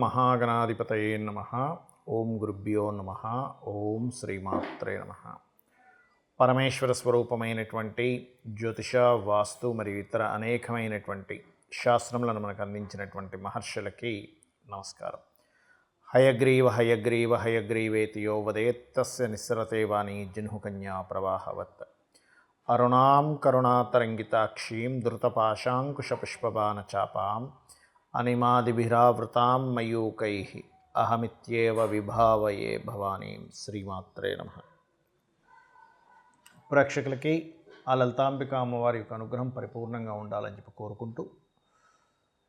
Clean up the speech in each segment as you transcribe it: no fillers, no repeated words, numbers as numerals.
మహాగణాధిపతయే నమః. ఓం గురుభ్యో నమః. ఓం శ్రీమాత్రే నమః. పరమేశ్వర స్వరూపమైనటువంటి జ్యోతిష, వాస్తు మరియు ఇతర అనేకమైనటువంటి శాస్త్రములను మనకు అందించినటువంటి మహర్షులకి నమస్కారం. హయగ్రీవ హయగ్రీవ హయగ్రీవేతి యో వదేత్తస్య నిస్సరతే వాణి జిహ్నుకన్యా ప్రవాహవత్. అరుణాం కరుణాతరంగితాక్షీం ధృతపాశాంకుశపుష్పబాణచాపాం అనిమాదిభిరావృతాం మయూకైః అహమిత్యేవ విభావయే భవానీం. శ్రీమాత్రే నమః. ప్రేక్షకులకి ఆ లలితాంబిక అమ్మవారి యొక్క అనుగ్రహం పరిపూర్ణంగా ఉండాలని చెప్పి కోరుకుంటూ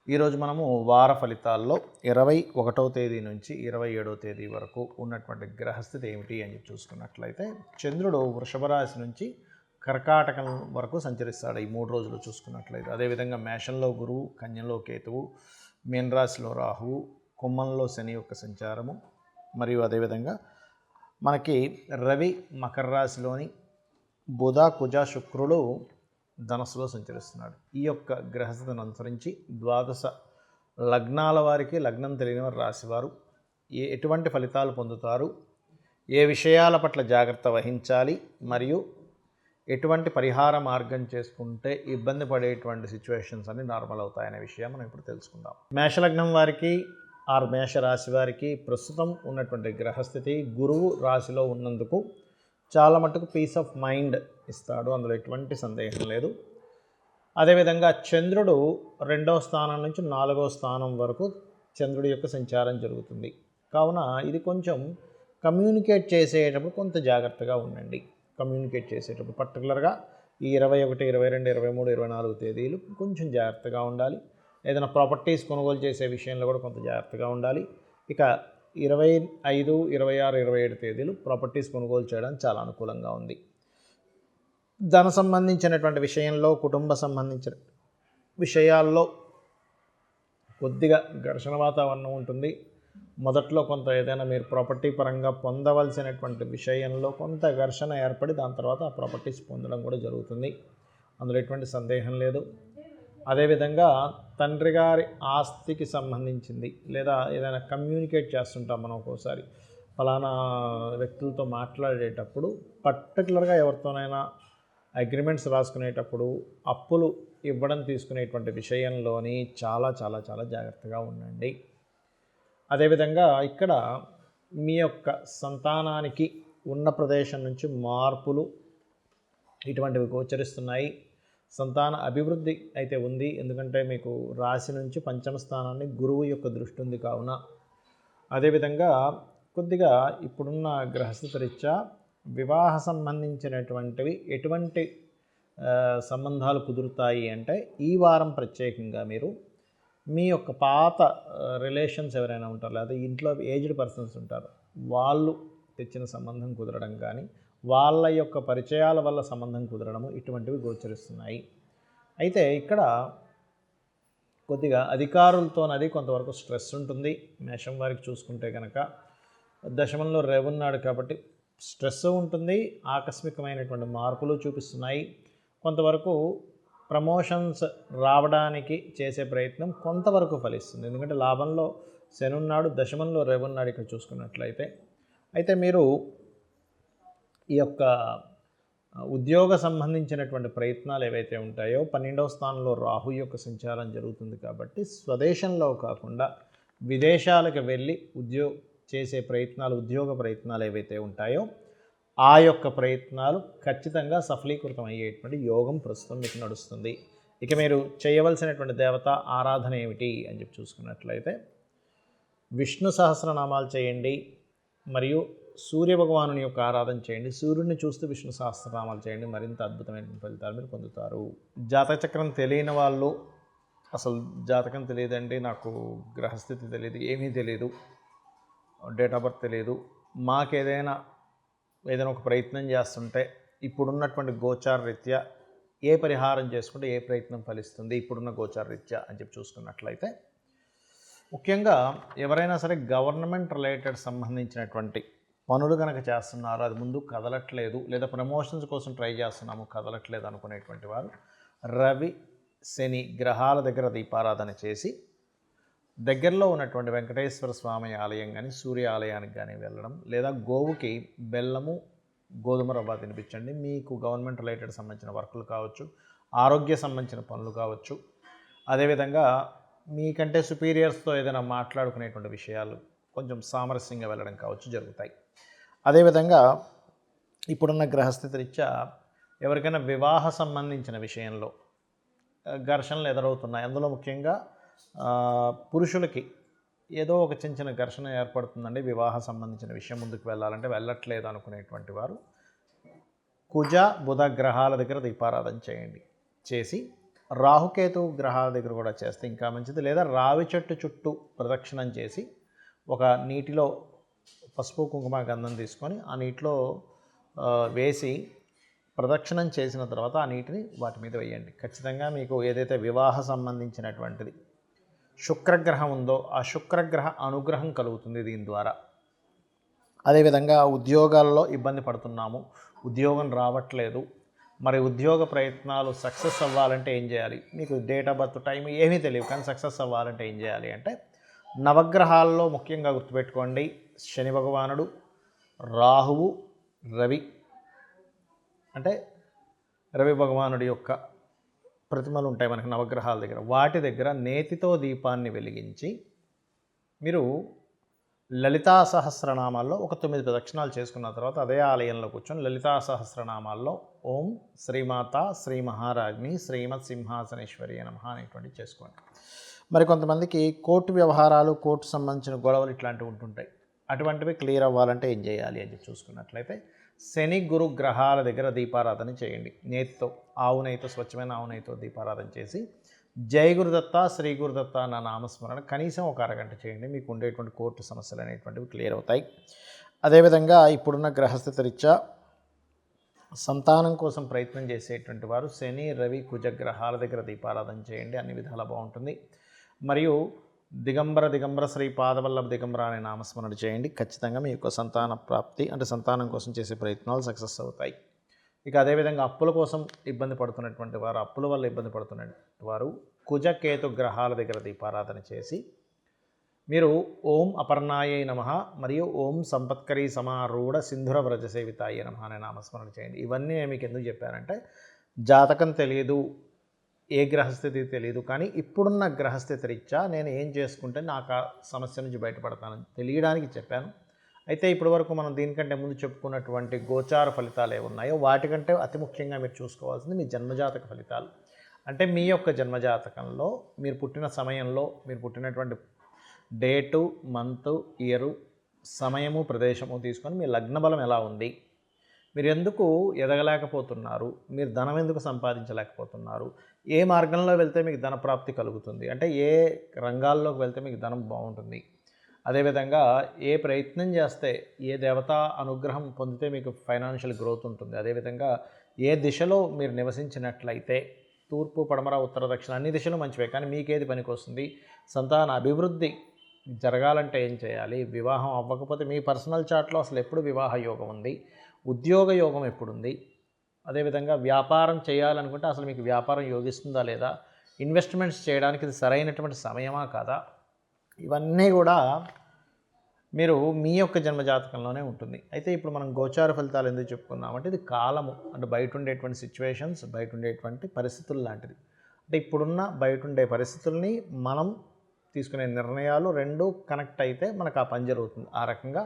ఈరోజు మనము వార ఫలితాల్లో 21వ తేదీ నుంచి 27వ తేదీ వరకు ఉన్నటువంటి గ్రహస్థితి ఏమిటి అని చెప్పి చూసుకున్నట్లయితే, చంద్రుడు వృషభ రాశి నుంచి కర్కాటకం వరకు సంచరిస్తాడు ఈ 3 రోజులు చూసుకున్నట్లయితే. అదేవిధంగా మేషంలో గురువు, కన్యలో కేతువు, మీనరాశిలో రాహువు, కుంభంలో శని యొక్క సంచారము, మరియు అదేవిధంగా మనకి రవి మకర రాశిలోని, బుధ కుజ శుక్రుడు ధనస్సులో సంచరిస్తున్నాడు. ఈ యొక్క గ్రహస్థితిని అనుసరించి 12 లగ్నాల వారికి, లగ్నం తెలియని వారి రాశివారు ఎటువంటి ఫలితాలు పొందుతారు, ఏ విషయాల పట్ల జాగ్రత్త వహించాలి, మరియు ఎటువంటి పరిహార మార్గం చేసుకుంటే ఇబ్బంది పడేటువంటి సిచ్యువేషన్స్ అన్ని నార్మల్ అవుతాయనే విషయం మనం ఇప్పుడు తెలుసుకుందాం. మేషలగ్నం వారికి ఆరు మేషరాశి వారికి ప్రస్తుతం ఉన్నటువంటి గ్రహస్థితి, గురువు రాశిలో ఉన్నందుకు చాలా మటుకు పీస్ ఆఫ్ మైండ్ ఇస్తాడు, అందులో ఎటువంటి సందేహం లేదు. అదేవిధంగా చంద్రుడు 2వ స్థానం నుంచి 4వ స్థానం వరకు చంద్రుడి యొక్క సంచారం జరుగుతుంది. కావున ఇది కొంచెం కమ్యూనికేట్ చేసేటప్పుడు కొంత జాగ్రత్తగా ఉండండి. కమ్యూనికేట్ చేసేటప్పుడు పర్టికులర్గా ఈ 21, 22, 23, 24 తేదీలు కొంచెం జాగ్రత్తగా ఉండాలి. ఏదైనా ప్రాపర్టీస్ కొనుగోలు చేసే విషయంలో కూడా కొంత జాగ్రత్తగా ఉండాలి. ఇక 25, 26, 27 తేదీలు ప్రాపర్టీస్ కొనుగోలు చేయడానికి చాలా అనుకూలంగా ఉంది. ధన సంబంధించినటువంటి విషయంలో, కుటుంబ సంబంధించిన విషయాల్లో కొద్దిగా ఘర్షణ వాతావరణం ఉంటుంది. మొదట్లో కొంత ఏదైనా మీరు ప్రాపర్టీ పరంగా పొందవలసినటువంటి విషయంలో కొంత ఘర్షణ ఏర్పడి దాని తర్వాత ఆ ప్రాపర్టీస్ పొందడం కూడా జరుగుతుంది, అందులో ఎటువంటి సందేహం లేదు. అదేవిధంగా తండ్రి గారి ఆస్తికి సంబంధించింది లేదా ఏదైనా కమ్యూనికేట్ చేస్తుంటాం మనం ఒక్కోసారి ఫలానా వ్యక్తులతో మాట్లాడేటప్పుడు, పర్టికులర్గా ఎవరితోనైనా అగ్రిమెంట్స్ రాసుకునేటప్పుడు అప్పులు ఇవ్వడం తీసుకునేటువంటి విషయంలోని చాలా చాలా చాలా జాగ్రత్తగా ఉండండి. అదేవిధంగా ఇక్కడ మీ యొక్క సంతానానికి ఉన్న ప్రదేశం నుంచి మార్పులు ఇటువంటివి గోచరిస్తున్నాయి. సంతాన అభివృద్ధి అయితే ఉంది, ఎందుకంటే మీకు రాశి నుంచి 5వ స్థానాన్ని గురువు యొక్క దృష్టి ఉంది కావున. అదేవిధంగా కొద్దిగా ఇప్పుడున్న గ్రహస్థితి రీత్యా వివాహ సంబంధించినటువంటివి ఎటువంటి సంబంధాలు కుదురుతాయి అంటే, ఈ వారం ప్రత్యేకంగా మీరు మీ యొక్క పాత రిలేషన్స్ ఎవరైనా ఉంటారు, లేదా ఇంట్లో ఏజ్డ్ పర్సన్స్ ఉంటారు, వాళ్ళు తెచ్చిన సంబంధం కుదరడం కానీ, వాళ్ళ యొక్క పరిచయాల వల్ల సంబంధం కుదరడము ఇటువంటివి గోచరిస్తున్నాయి. అయితే ఇక్కడ కొద్దిగా అధికారులతోనది కొంతవరకు స్ట్రెస్ ఉంటుంది. మేషం వారికి చూసుకుంటే కనుక దశమంలో రవి ఉన్నాడు కాబట్టి స్ట్రెస్ ఉంటుంది, ఆకస్మికమైనటువంటి మార్పులు చూపిస్తున్నాయి. కొంతవరకు ప్రమోషన్స్ రావడానికి చేసే ప్రయత్నం కొంతవరకు ఫలిస్తుంది, ఎందుకంటే లాభంలో శని ఉన్నాడు, దశమంలో రవి ఉన్నాడు ఇక్కడ చూసుకున్నట్లయితే. అయితే మీరు ఈ యొక్క ఉద్యోగ సంబంధించినటువంటి ప్రయత్నాలు ఏవైతే ఉంటాయో, 12వ స్థానంలో రాహు యొక్క సంచారం జరుగుతుంది కాబట్టి స్వదేశంలో కాకుండా విదేశాలకు వెళ్ళి చేసే ప్రయత్నాలు, ఉద్యోగ ప్రయత్నాలు ఏవైతే ఉంటాయో ఆ యొక్క ప్రయత్నాలు ఖచ్చితంగా సఫలీకృతం అయ్యేటువంటి యోగం ప్రస్తుతం మీకు నడుస్తుంది. ఇక మీరు చేయవలసినటువంటి దేవత ఆరాధన ఏమిటి అని చెప్పి చూసుకున్నట్లయితే, విష్ణు సహస్రనామాలు చేయండి, మరియు సూర్యభగవానుని యొక్క ఆరాధన చేయండి. సూర్యుడిని చూస్తూ విష్ణు సహస్రనామాలు చేయండి, మరింత అద్భుతమైన ఫలితాలు మీరు పొందుతారు. జాతక చక్రం తెలియని వాళ్ళు, అసలు జాతకం తెలియదండి, నాకు గ్రహస్థితి తెలియదు, ఏమీ తెలియదు, డేట్ ఆఫ్ బర్త్ తెలియదు, మాకేదైనా ఒక ప్రయత్నం చేస్తుంటే ఇప్పుడున్నటువంటి గోచార రీత్యా ఏ పరిహారం చేసుకుంటే ఏ ప్రయత్నం ఫలిస్తుంది ఇప్పుడున్న గోచార రీత్యా అని చెప్పి చూసుకున్నట్లయితే, ముఖ్యంగా ఎవరైనా సరే గవర్నమెంట్ రిలేటెడ్ సంబంధించినటువంటి పనులు కనుక చేస్తున్నారు, అది ముందు కదలట్లేదు, లేదా ప్రమోషన్స్ కోసం ట్రై చేస్తున్నాము కదలట్లేదు అనుకునేటువంటి వారు రవి శని గ్రహాల దగ్గర దీపారాధన చేసి దగ్గరలో ఉన్నటువంటి వెంకటేశ్వర స్వామి ఆలయం కానీ సూర్య ఆలయానికి కానీ వెళ్ళడం, లేదా గోవుకి బెల్లము గోధుమ రవ్వ తినిపించండి. మీకు గవర్నమెంట్ రిలేటెడ్ సంబంధించిన వర్కులు కావచ్చు, ఆరోగ్య సంబంధించిన పనులు కావచ్చు, అదేవిధంగా మీకంటే సుపీరియర్స్తో ఏదైనా మాట్లాడుకునేటువంటి విషయాలు కొంచెం సామరస్యంగా వెళ్ళడం కావచ్చు జరుగుతాయి. అదేవిధంగా ఇప్పుడున్న గ్రహస్థితి రీత్యా ఎవరికైనా వివాహ సంబంధించిన విషయంలో ఘర్షణలు ఎదురవుతున్నాయి. అందులో ముఖ్యంగా పురుషులకి ఏదో ఒక చిన్న ఘర్షణ ఏర్పడుతుందండి. వివాహ సంబంధించిన విషయం ముందుకు వెళ్ళాలంటే వెళ్ళట్లేదు అనుకునేటువంటి వారు కుజ బుధ గ్రహాల దగ్గర దీపారాధన చేయండి. చేసి రాహుకేతు గ్రహాల దగ్గర కూడా చేస్తే ఇంకా మంచిది. లేదా రావి చెట్టు చుట్టూ ప్రదక్షిణం చేసి ఒక నీటిలో పసుపు కుంకుమ గంధం తీసుకొని ఆ నీటిలో వేసి ప్రదక్షిణం చేసిన తర్వాత ఆ నీటిని వాటి మీద వేయండి. ఖచ్చితంగా మీకు ఏదైతే వివాహ సంబంధించినటువంటిది శుక్రగ్రహం ఉందో ఆ శుక్రగ్రహ అనుగ్రహం కలుగుతుంది దీని ద్వారా. అదేవిధంగా ఉద్యోగాల్లో ఇబ్బంది పడుతున్నాము, ఉద్యోగం రావట్లేదు, మరి ఉద్యోగ ప్రయత్నాలు సక్సెస్ అవ్వాలంటే ఏం చేయాలి? మీకు డేట్ ఆఫ్ బర్త్ టైం ఏమీ తెలియదు, కానీ సక్సెస్ అవ్వాలంటే ఏం చేయాలి అంటే నవగ్రహాల్లో ముఖ్యంగా గుర్తుపెట్టుకోండి, శని భగవానుడు, రాహువు, రవి, అంటే రవి భగవానుడి యొక్క ప్రతిమలు ఉంటాయి మనకి నవగ్రహాల దగ్గర. వాటి దగ్గర నేతితో దీపాన్ని వెలిగించి మీరు లలితా సహస్రనామాల్లో ఒక 9 ప్రదక్షిణాలు చేసుకున్న తర్వాత అదే ఆలయంలో కూర్చొని లలితా సహస్రనామాల్లో ఓం శ్రీమాత శ్రీ మహారాజ్ని శ్రీమత్ సింహాసనేశ్వరి నమః అనేటువంటి చేసుకోండి. మరి కొంతమందికి కోర్టు వ్యవహారాలు, కోర్టు సంబంధించిన గొడవలు ఇట్లాంటివి ఉంటుంటాయి. అటువంటివి క్లియర్ అవ్వాలంటే ఏం చేయాలి అని చూసుకున్నట్లయితే శని గురు గ్రహాల దగ్గర దీపారాధన చేయండి. నేతితో, ఆవు నెయ్యితో, స్వచ్ఛమైన ఆవు నెయ్యితో దీపారాధన చేసి జై గురుదత్త, శ్రీ గురుదత్త అన్న నామస్మరణ కనీసం ఒక అరగంట చేయండి. మీకు ఉండేటువంటి కోర్టు సమస్యలు అనేటువంటివి క్లియర్ అవుతాయి. అదేవిధంగా ఇప్పుడున్న గ్రహస్థితి రీత్యా సంతానం కోసం ప్రయత్నం చేసేటువంటి వారు శని, రవి, కుజ గ్రహాల దగ్గర దీపారాధన చేయండి. అన్ని విధాలా బాగుంటుంది. మరియు దిగంబర శ్రీ పాదవల్లభ దిగంబర అనే నామస్మరణ చేయండి. ఖచ్చితంగా మీ యొక్క సంతాన ప్రాప్తి అంటే సంతానం కోసం చేసే ప్రయత్నాలు సక్సెస్ అవుతాయి. ఇక అదేవిధంగా అప్పుల కోసం ఇబ్బంది పడుతున్నటువంటి వారు, అప్పుల వల్ల ఇబ్బంది పడుతున్నటువంటి వారు కుజకేతు గ్రహాల దగ్గర దీపారాధన చేసి మీరు ఓం అపర్ణాయై నమః మరియు ఓం సంపత్కరీ సమారూఢ సింధుర వ్రజ సేవితాయ నమః అనే నామస్మరణ చేయండి. ఇవన్నీ నేను మీకు ఎందుకు చెప్పానంటే జాతకం తెలియదు, ఏ గ్రహస్థితి తెలియదు, కానీ ఇప్పుడున్న గ్రహస్థితి రీత్యా నేను ఏం చేసుకుంటే నాకు ఆ సమస్య నుంచి బయటపడతానని తెలియడానికి చెప్పాను. అయితే ఇప్పటి వరకు మనం దీనికంటే ముందు చెప్పుకున్నటువంటి గోచార ఫలితాలు ఏమున్నాయో వాటికంటే అతి ముఖ్యంగా మీరు చూసుకోవాల్సింది మీ జన్మజాతక ఫలితాలు. అంటే మీ యొక్క జన్మజాతకంలో మీరు పుట్టిన సమయంలో మీరు పుట్టినటువంటి డేటు, మంత్, ఇయరు, సమయము, ప్రదేశము తీసుకొని మీ లగ్న బలం ఎలా ఉంది, మీరు ఎందుకు ఎదగలేకపోతున్నారు, మీరు ధనం ఎందుకు సంపాదించలేకపోతున్నారు, ఏ మార్గంలో వెళ్తే మీకు ధనప్రాప్తి కలుగుతుంది, అంటే ఏ రంగాల్లోకి వెళ్తే మీకు ధనం బాగుంటుంది, అదేవిధంగా ఏ ప్రయత్నం చేస్తే ఏ దేవతా అనుగ్రహం పొందితే మీకు ఫైనాన్షియల్ గ్రోత్ ఉంటుంది, అదేవిధంగా ఏ దిశలో మీరు నివసించినట్లయితే తూర్పు, పడమర, ఉత్తర, దక్షిణ అన్ని దిశలు మంచివే, కానీ మీకేది పనికి వస్తుంది, సంతాన అభివృద్ధి జరగాలంటే ఏం చేయాలి, వివాహం అవ్వకపోతే మీ పర్సనల్ చార్ట్లో అసలు ఎప్పుడు వివాహ యోగం ఉంది, ఉద్యోగ యోగం ఎప్పుడుంది, అదేవిధంగా వ్యాపారం చేయాలనుకుంటే అసలు మీకు వ్యాపారం యోగిస్తుందా లేదా, ఇన్వెస్ట్మెంట్స్ చేయడానికి ఇది సరైనటువంటి సమయమా కాదా, ఇవన్నీ కూడా మీరు మీ యొక్క జన్మజాతకంలోనే ఉంటుంది. అయితే ఇప్పుడు మనం గోచార ఫలితాలు ఎందుకు చెప్పుకున్నామంటే ఇది కాలము, అంటే బయట ఉండేటువంటి సిచ్యువేషన్స్, బయట ఉండేటువంటి పరిస్థితులు లాంటిది. అంటే ఇప్పుడున్న బయట ఉండే పరిస్థితుల్ని మనం తీసుకునే నిర్ణయాలు రెండు కనెక్ట్ అయితే మనకు ఆ పని జరుగుతుంది. ఆ రకంగా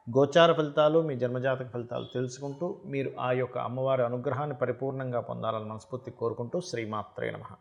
గోచార ఫలితాలు, మీ జన్మజాతక ఫలితాలు తెలుసుకుంటూ మీరు ఆ యొక్క అమ్మవారి అనుగ్రహాన్ని పరిపూర్ణంగా పొందాలని మనస్ఫూర్తి కోరుకుంటూ శ్రీమాత్రే నమః.